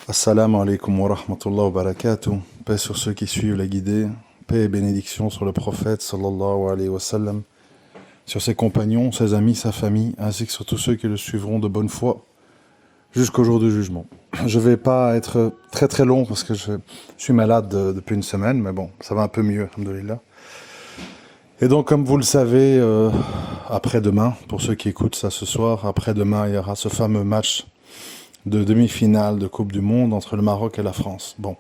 Assalamu alaikum wa rahmatullahi wa barakatuh. Paix sur ceux qui suivent la guidée. Paix et bénédiction sur le prophète sallallahu alayhi wa sallam, sur ses compagnons, ses amis, sa famille, ainsi que sur tous ceux qui le suivront de bonne foi jusqu'au jour du jugement. Je vais pas être très très long parce que je suis malade depuis une semaine, mais bon, ça va un peu mieux, alhamdoulilah. Et donc, comme vous le savez, après-demain, pour ceux qui écoutent ça ce soir, après-demain, il y aura ce fameux match de demi-finale de Coupe du Monde entre le Maroc et la France. Bon,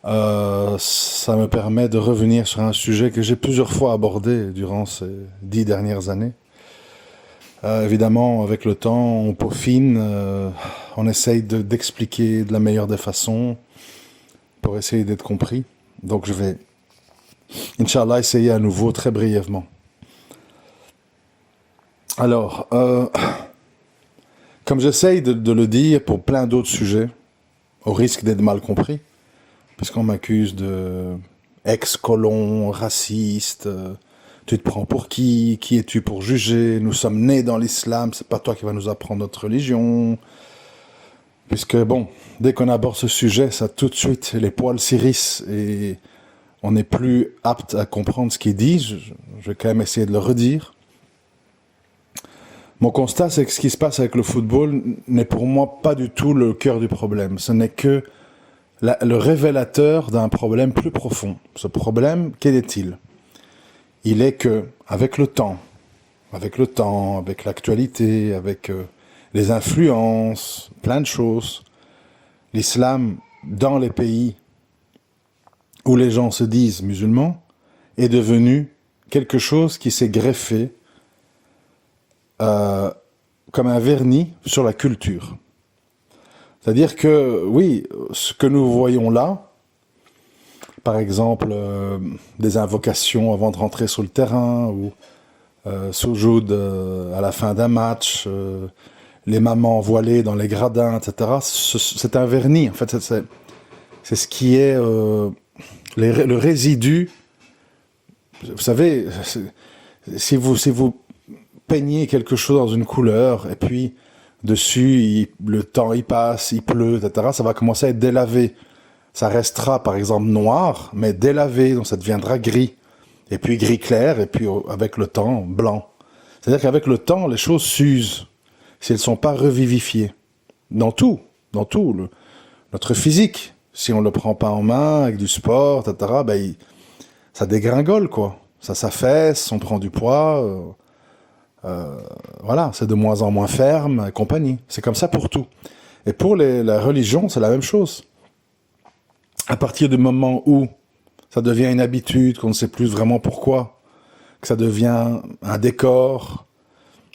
ça me permet de revenir sur un sujet que j'ai plusieurs fois abordé durant ces 10 dernières années. Évidemment, avec le temps, on peaufine, on essaye d'expliquer de la meilleure des façons pour essayer d'être compris. Donc je vais, Inch'Allah, essayer à nouveau très brièvement. Alors, comme j'essaye de le dire pour plein d'autres sujets, au risque d'être mal compris, puisqu'on m'accuse de ex-colon, raciste, tu te prends pour qui es-tu pour juger, nous sommes nés dans l'islam, c'est pas toi qui vas nous apprendre notre religion, puisque bon, dès qu'on aborde ce sujet, ça tout de suite, les poils s'hérissent et on n'est plus apte à comprendre ce qui est dit, je vais quand même essayer de le redire. Mon constat, c'est que ce qui se passe avec le football n'est pour moi pas du tout le cœur du problème. Ce n'est que le révélateur d'un problème plus profond. Ce problème, quel est-il ? Il est que, avec le temps, avec l'actualité, avec les influences, plein de choses, l'islam, dans les pays où les gens se disent musulmans, est devenu quelque chose qui s'est greffé comme un vernis sur la culture. C'est-à-dire que, oui, ce que nous voyons là, par exemple, des invocations avant de rentrer sur le terrain, ou soujoud à la fin d'un match, les mamans voilées dans les gradins, etc., c'est un vernis. En fait, c'est ce qui est le résidu. Vous savez, si vous peignez quelque chose dans une couleur, et puis dessus, le temps il passe, il pleut, etc., ça va commencer à être délavé. Ça restera par exemple noir, mais délavé, donc ça deviendra gris. Et puis gris clair, et puis avec le temps, blanc. C'est-à-dire qu'avec le temps, les choses s'usent, si elles ne sont pas revivifiées. Dans tout, notre physique, si on ne le prend pas en main, avec du sport, etc., ça dégringole, quoi. Ça s'affaisse, on prend du poids... voilà, c'est de moins en moins ferme et compagnie. C'est comme ça pour tout. Et pour la religion, c'est la même chose. À partir du moment où ça devient une habitude, qu'on ne sait plus vraiment pourquoi, que ça devient un décor,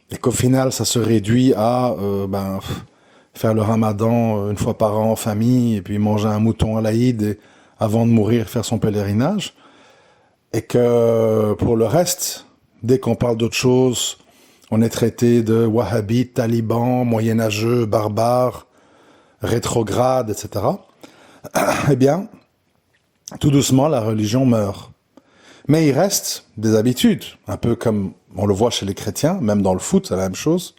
et qu'au final, ça se réduit à faire le ramadan une fois par an en famille, et puis manger un mouton à l'Aïd, et avant de mourir, faire son pèlerinage, et que pour le reste, dès qu'on parle d'autre chose, on est traité de wahhabites, talibans, moyenâgeux, barbares, rétrogrades, etc. Eh bien, tout doucement, la religion meurt. Mais il reste des habitudes, un peu comme on le voit chez les chrétiens, même dans le foot, c'est la même chose.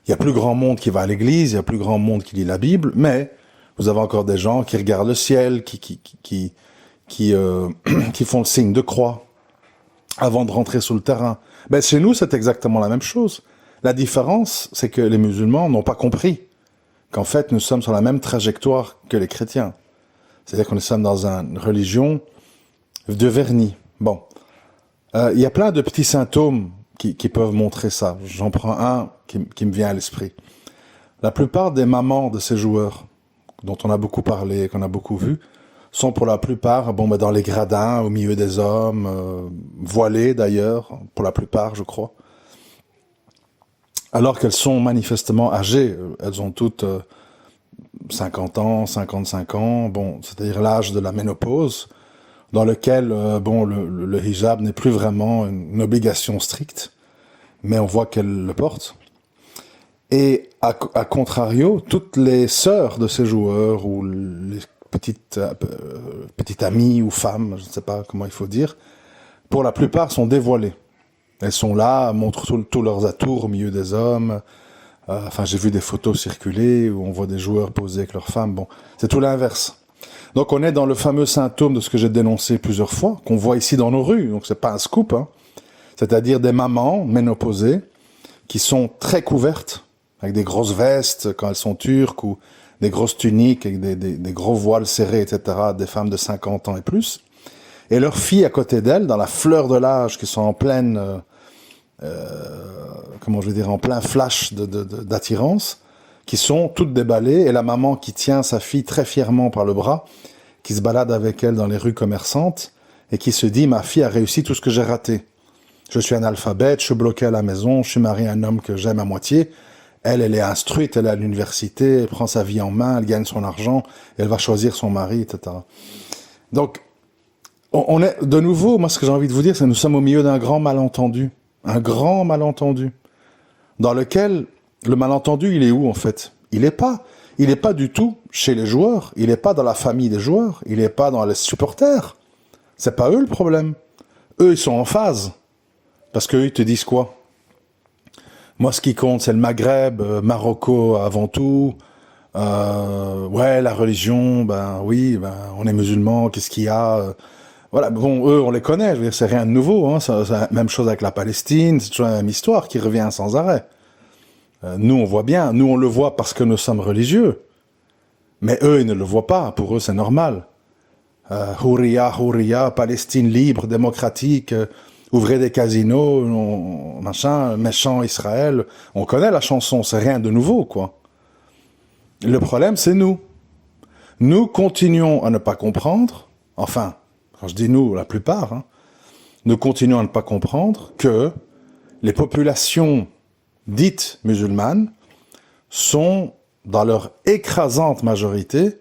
Il y a plus grand monde qui va à l'église, il y a plus grand monde qui lit la Bible, mais vous avez encore des gens qui regardent le ciel, qui font le signe de croix avant de rentrer sur le terrain. Ben, chez nous, c'est exactement la même chose. La différence, c'est que les musulmans n'ont pas compris qu'en fait, nous sommes sur la même trajectoire que les chrétiens. C'est-à-dire que nous sommes dans une religion de vernis. Bon. Il y a plein de petits symptômes qui peuvent montrer ça. J'en prends un qui me vient à l'esprit. La plupart des mamans de ces joueurs, dont on a beaucoup parlé, qu'on a beaucoup vu, sont pour la plupart dans les gradins, au milieu des hommes, voilées d'ailleurs, pour la plupart, je crois. Alors qu'elles sont manifestement âgées. Elles ont toutes 50 ans, 55 ans, c'est-à-dire l'âge de la ménopause, dans lequel le hijab n'est plus vraiment une obligation stricte, mais on voit qu'elles le portent. Et à contrario, toutes les sœurs de ces joueurs, ou les petites amies ou femmes, je ne sais pas comment il faut dire, pour la plupart sont dévoilées. Elles sont là, montrent tous leurs atours au milieu des hommes, Enfin, j'ai vu des photos circuler où on voit des joueurs poser avec leurs femmes. Bon, c'est tout l'inverse. Donc on est dans le fameux symptôme de ce que j'ai dénoncé plusieurs fois, qu'on voit ici dans nos rues, donc c'est pas un scoop, hein. C'est-à-dire des mamans ménopausées qui sont très couvertes, avec des grosses vestes quand elles sont turques, ou des grosses tuniques avec des gros voiles serrés, etc., des femmes de 50 ans et plus, et leurs filles à côté d'elles, dans la fleur de l'âge, qui sont en pleine, comment je vais dire, en plein flash d'attirance, qui sont toutes déballées, et la maman qui tient sa fille très fièrement par le bras, qui se balade avec elle dans les rues commerçantes, et qui se dit, ma fille a réussi tout ce que j'ai raté. Je suis analphabète, je suis bloqué à la maison, je suis marié à un homme que j'aime à moitié. Elle est instruite, elle est à l'université, elle prend sa vie en main, elle gagne son argent, elle va choisir son mari, etc. Donc, on est, de nouveau, moi ce que j'ai envie de vous dire, c'est que nous sommes au milieu d'un grand malentendu, dans lequel le malentendu, il est où en fait? Il est pas du tout chez les joueurs, il est pas dans la famille des joueurs, il est pas dans les supporters. C'est pas eux le problème. Eux, ils sont en phase. Parce qu'eux, ils te disent quoi? Moi, ce qui compte, c'est le Maghreb, Marocco avant tout. Ouais, la religion, ben oui, ben on est musulmans, qu'est-ce qu'il y a? Voilà, bon, eux, on les connaît, je veux dire, c'est rien de nouveau, hein. C'est la même chose avec la Palestine, c'est toujours la même histoire qui revient sans arrêt. Nous, on voit bien, nous, on le voit parce que nous sommes religieux. Mais eux, ils ne le voient pas, pour eux, c'est normal. Houria, Palestine libre, démocratique, ouvrez des casinos, machin, méchant Israël. On connaît la chanson, c'est rien de nouveau, quoi. Le problème, c'est nous. Nous continuons à ne pas comprendre, enfin, quand je dis nous, la plupart, hein, nous continuons à ne pas comprendre que les populations dites musulmanes sont, dans leur écrasante majorité,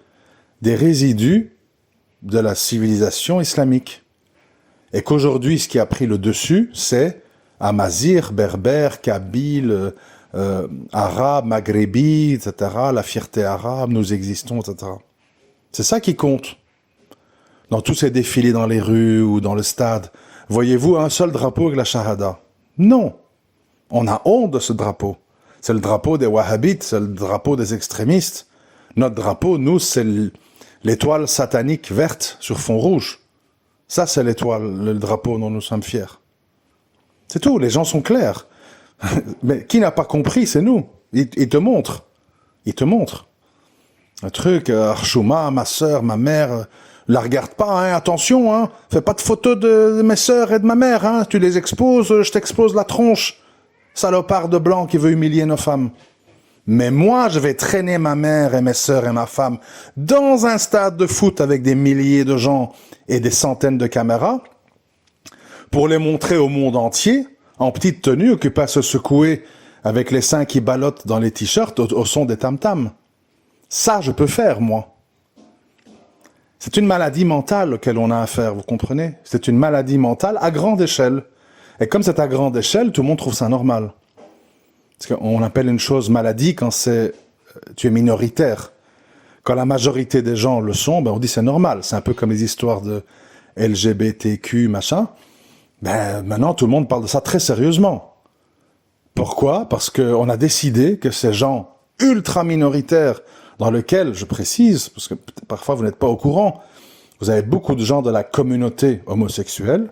des résidus de la civilisation islamique. Et qu'aujourd'hui, ce qui a pris le dessus, c'est Amazigh, Berbère, Kabyle, Arabe, Maghrébi, etc., la fierté arabe, nous existons, etc. C'est ça qui compte. Dans tous ces défilés dans les rues ou dans le stade, voyez-vous un seul drapeau avec la shahada? Non. On a honte de ce drapeau. C'est le drapeau des wahhabites, c'est le drapeau des extrémistes. Notre drapeau, nous, c'est l'étoile satanique verte sur fond rouge. Ça, c'est l'étoile, le drapeau dont nous sommes fiers. C'est tout, les gens sont clairs. Mais qui n'a pas compris, c'est nous. Ils te montrent. Ils te montrent. Un truc, Archouma, ma sœur, ma mère, la regarde pas, hein, attention, hein. Fais pas de photos de mes sœurs et de ma mère, hein. Tu les exposes, je t'explose la tronche. Salopard de blanc qui veut humilier nos femmes. Mais moi, je vais traîner ma mère et mes sœurs et ma femme dans un stade de foot avec des milliers de gens et des centaines de caméras pour les montrer au monde entier, en petite tenue, occupés à se secouer avec les seins qui ballottent dans les t-shirts au son des tam-tams. Ça, je peux faire, moi. C'est une maladie mentale auquel on a affaire, vous comprenez? C'est une maladie mentale à grande échelle. Et comme c'est à grande échelle, tout le monde trouve ça normal. Parce qu'on appelle une chose maladie quand tu es minoritaire. Quand la majorité des gens le sont, ben on dit c'est normal. C'est un peu comme les histoires de LGBTQ, machin. Ben, maintenant, tout le monde parle de ça très sérieusement. Pourquoi? Parce qu'on a décidé que ces gens ultra minoritaires, dans lesquels, je précise, parce que parfois vous n'êtes pas au courant, vous avez beaucoup de gens de la communauté homosexuelle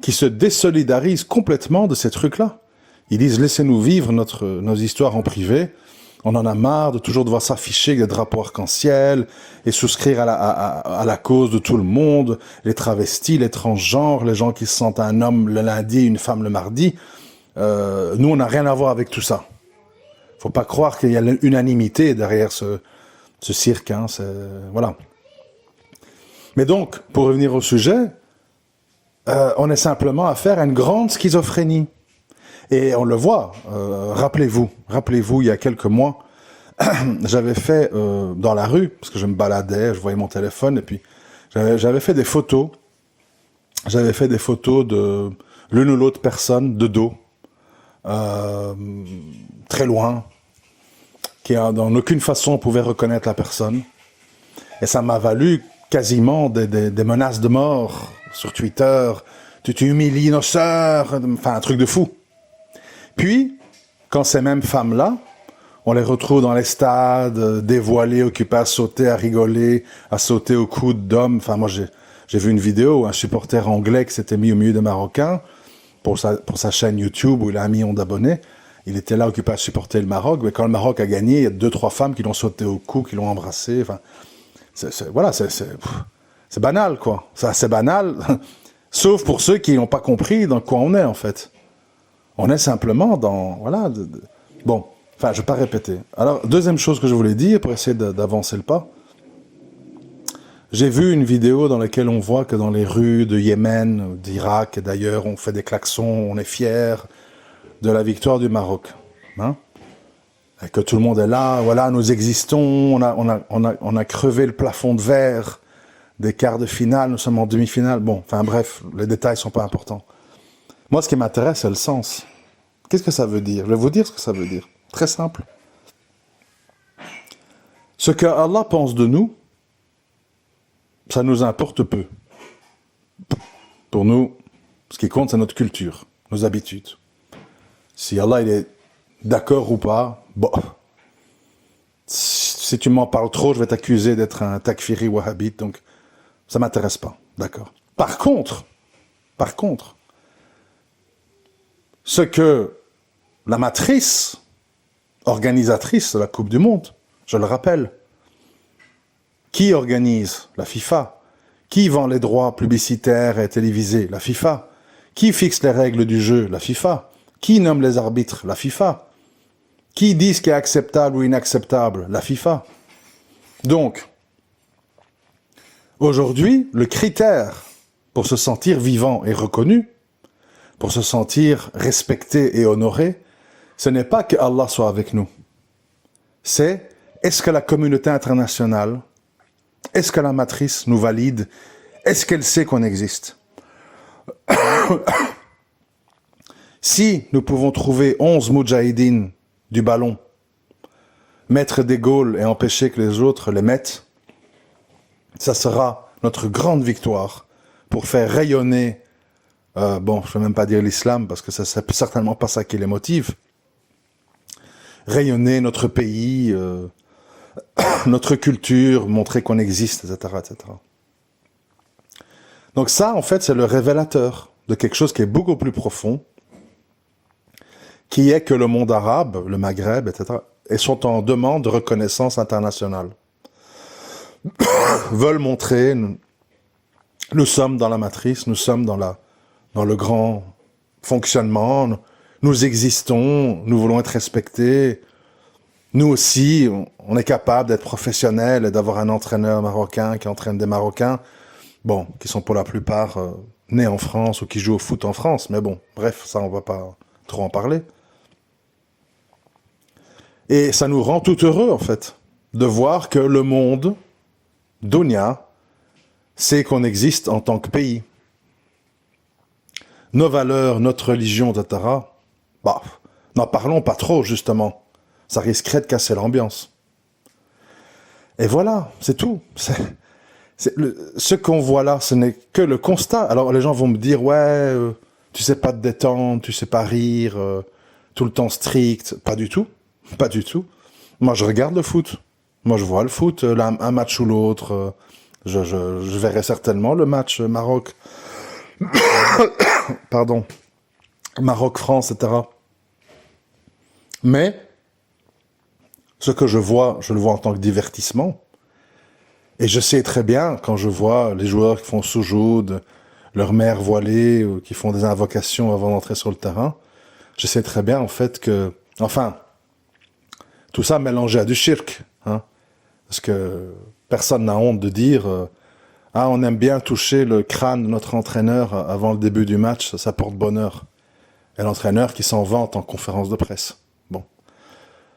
qui se désolidarisent complètement de ces trucs-là. Ils disent, laissez-nous vivre nos histoires en privé. On en a marre de toujours devoir s'afficher avec des drapeaux arc-en-ciel et souscrire à la cause de tout le monde, les travestis, les transgenres, les gens qui se sentent un homme le lundi et une femme le mardi. Nous, on n'a rien à voir avec tout ça. Faut pas croire qu'il y a l'unanimité derrière ce cirque. Hein, voilà. Mais donc, pour revenir au sujet, on est simplement affaire à une grande schizophrénie. Et on le voit, rappelez-vous, il y a quelques mois, j'avais fait dans la rue, parce que je me baladais, je voyais mon téléphone, et puis j'avais fait des photos. J'avais fait des photos de l'une ou l'autre personne, de dos, très loin, qui en aucune façon on pouvait reconnaître la personne. Et ça m'a valu quasiment des menaces de mort sur Twitter. Tu humilies nos sœurs, enfin un truc de fou. Puis, quand ces mêmes femmes-là On les retrouve dans les stades, dévoilés, occupés à sauter, à rigoler, à sauter au coude d'hommes. Enfin, moi, j'ai vu une vidéo où un supporter anglais qui s'était mis au milieu des Marocains pour sa chaîne YouTube où il a 1 million d'abonnés. Il était là occupé à supporter le Maroc. Mais quand le Maroc a gagné, il y a 2-3 femmes qui l'ont sauté au cou, qui l'ont embrassé. Enfin, c'est banal, quoi. C'est assez banal. Sauf pour ceux qui n'ont pas compris dans quoi on est, en fait. On est simplement dans... Voilà. Bon, enfin, je ne vais pas répéter. Alors, deuxième chose que je voulais dire, pour essayer d'avancer le pas, j'ai vu une vidéo dans laquelle on voit que dans les rues de Yémen, d'Irak et d'ailleurs, on fait des klaxons, on est fiers de la victoire du Maroc. Hein, et que tout le monde est là, voilà, nous existons, on a crevé le plafond de verre des quarts de finale, nous sommes en demi-finale. Bon, enfin bref, les détails ne sont pas importants. Moi, ce qui m'intéresse, c'est le sens. Qu'est-ce que ça veut dire? Je vais vous dire ce que ça veut dire. Très simple. Ce que Allah pense de nous, ça nous importe peu. Pour nous, ce qui compte, c'est notre culture, nos habitudes. Si Allah il est d'accord ou pas, bon. Si tu m'en parles trop, je vais t'accuser d'être un takfiri wahhabite, donc ça ne m'intéresse pas. D'accord. Par contre, ce que la matrice organisatrice de la Coupe du Monde, je le rappelle, qui organise? La FIFA. Qui vend les droits publicitaires et télévisés? La FIFA. Qui fixe les règles du jeu? La FIFA. Qui nomme les arbitres? La FIFA. Qui dit ce qui est acceptable ou inacceptable? La FIFA. Donc, aujourd'hui, le critère pour se sentir vivant et reconnu, pour se sentir respecté et honoré, ce n'est pas que Allah soit avec nous. C'est, est-ce que la communauté internationale, est-ce que la matrice nous valide? Est-ce qu'elle sait qu'on existe? Si nous pouvons trouver 11 moudjahidines du ballon, mettre des goals et empêcher que les autres les mettent, ça sera notre grande victoire pour faire rayonner, je ne vais même pas dire l'islam, parce que ça c'est certainement pas ça qui les motive, rayonner notre pays, notre culture, montrer qu'on existe, etc., etc. Donc ça, en fait, c'est le révélateur de quelque chose qui est beaucoup plus profond, qui est que le monde arabe, le Maghreb, etc., et sont en demande de reconnaissance internationale. Veulent montrer, nous sommes dans la matrice, nous sommes dans le grand fonctionnement, nous existons, nous voulons être respectés. Nous aussi, on est capable d'être professionnels et d'avoir un entraîneur marocain qui entraîne des Marocains, bon, qui sont pour la plupart nés en France ou qui jouent au foot en France, mais bon, bref, ça on va pas trop en parler. Et ça nous rend tout heureux, en fait, de voir que le monde, Dunya, sait qu'on existe en tant que pays. Nos valeurs, notre religion, etc., n'en parlons pas trop, justement. Ça risquerait de casser l'ambiance. Et voilà, c'est tout. Ce qu'on voit là, ce n'est que le constat. Alors les gens vont me dire, ouais, tu sais pas te détendre, tu sais pas rire, tout le temps strict. Pas du tout. Pas du tout. Moi, je regarde le foot. Moi, je vois le foot, un match ou l'autre. Je verrai certainement le match Maroc. Pardon. Maroc-France, etc. Mais, ce que je le vois en tant que divertissement. Et je sais très bien, quand je vois les joueurs qui font soujoud, leur mère voilée, ou qui font des invocations avant d'entrer sur le terrain, je sais très bien, en fait, que... Enfin, tout ça mélangé à du shirk, hein, parce que personne n'a honte de dire on aime bien toucher le crâne de notre entraîneur avant le début du match, ça porte bonheur. Et l'entraîneur qui s'en vante en conférence de presse. Bon,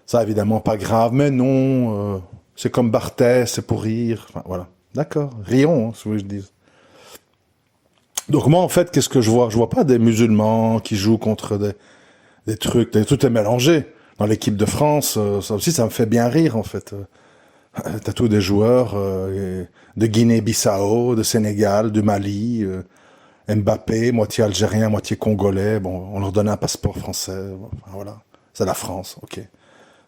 ça évidemment pas grave, mais non, c'est comme Barthès, c'est pour rire, enfin voilà. D'accord, rions, si vous voulez que je dise. Donc moi en fait, qu'est-ce que je vois? Je vois pas des musulmans qui jouent contre des trucs, tout est mélangé. Dans l'équipe de France, ça aussi, ça me fait bien rire, en fait. T'as tous des joueurs de Guinée-Bissau, de Sénégal, du Mali, Mbappé, moitié algérien, moitié congolais. Bon, on leur donne un passeport français. Enfin, voilà, c'est la France, ok.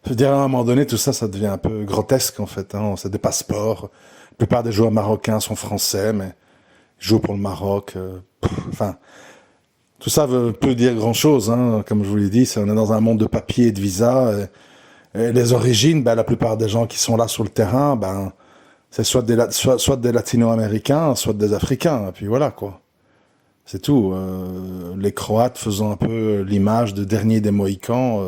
Je veux dire, à un moment donné, tout ça, ça devient un peu grotesque, en fait. Hein. C'est des passeports. La plupart des joueurs marocains sont français, mais ils jouent pour le Maroc. Enfin, tout ça peut dire grand-chose. Hein. Comme je vous l'ai dit, on est dans un monde de papier et de visa. Et les origines, ben, la plupart des gens qui sont là sur le terrain, ben, c'est soit des latino-américains, soit des africains. Et puis voilà, quoi. C'est tout. Les Croates faisant un peu l'image de dernier des Mohicans,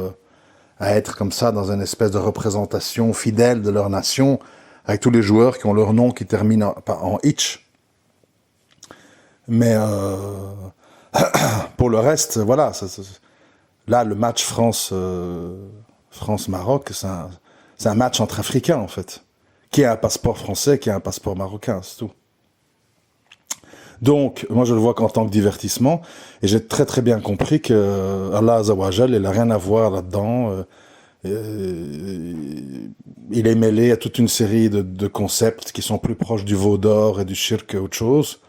à être comme ça dans une espèce de représentation fidèle de leur nation, avec tous les joueurs qui ont leur nom qui termine en itch. Mais pour le reste, voilà. Là, le match France-Maroc, c'est un match entre Africains, en fait. Qui a un passeport français, qui a un passeport marocain, c'est tout. Donc, moi, je le vois qu'en tant que divertissement, et j'ai très très bien compris que Allah Azawajal, il n'a rien à voir là-dedans. Il est mêlé à toute une série de concepts qui sont plus proches du veau d'or et du shirk qu'autre chose.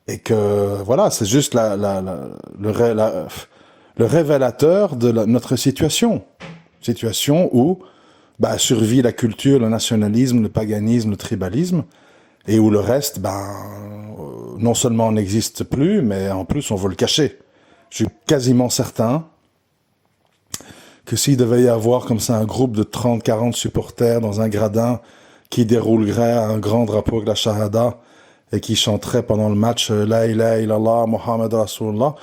Et que, voilà, c'est juste le révélateur de notre situation. Situation où bah, survit la culture, le nationalisme, le paganisme, le tribalisme, et où le reste, non seulement n'existe plus, mais en plus on veut le cacher. Je suis quasiment certain que s'il devait y avoir comme ça un groupe de 30-40 supporters dans un gradin qui déroulerait un grand drapeau avec la Shahada et qui chanterait pendant le match La ilaha illallah Muhammad Rasulullah,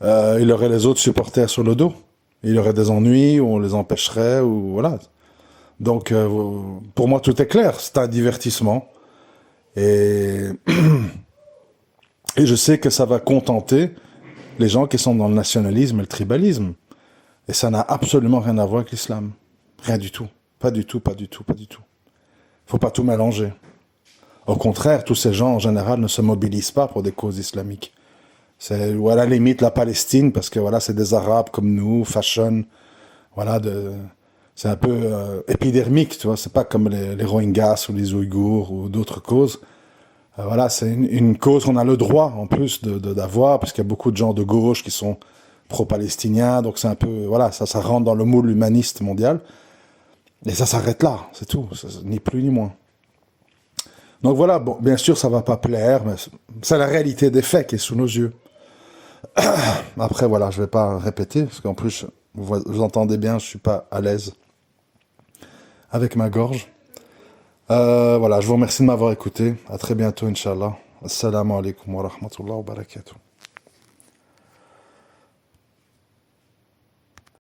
il aurait les autres supporters sur le dos. Il y aurait des ennuis, ou on les empêcherait, ou voilà. Donc, pour moi, tout est clair. C'est un divertissement. Et je sais que ça va contenter les gens qui sont dans le nationalisme et le tribalisme. Et ça n'a absolument rien à voir avec l'islam. Rien du tout. Pas du tout, pas du tout, pas du tout. Faut pas tout mélanger. Au contraire, tous ces gens, en général, ne se mobilisent pas pour des causes islamiques. C'est, ou à la limite, la Palestine, parce que voilà, c'est des Arabes comme nous, fashion, voilà, c'est un peu épidermique, tu vois, c'est pas comme les Rohingyas ou les Ouïghours ou d'autres causes. Voilà, c'est une cause qu'on a le droit, en plus, d'avoir, parce qu'il y a beaucoup de gens de gauche qui sont pro-palestiniens, donc c'est un peu, voilà, ça rentre dans le moule humaniste mondial. Et ça s'arrête là, c'est tout, ni plus ni moins. Donc voilà, bon, bien sûr, ça va pas plaire, mais c'est la réalité des faits qui est sous nos yeux. Après, voilà, je vais pas répéter, parce qu'en plus, vous entendez bien, je suis pas à l'aise avec ma gorge. Voilà, je vous remercie de m'avoir écouté. À très bientôt, Inch'Allah. Assalamu alaikum wa rahmatullahi wa barakatuh.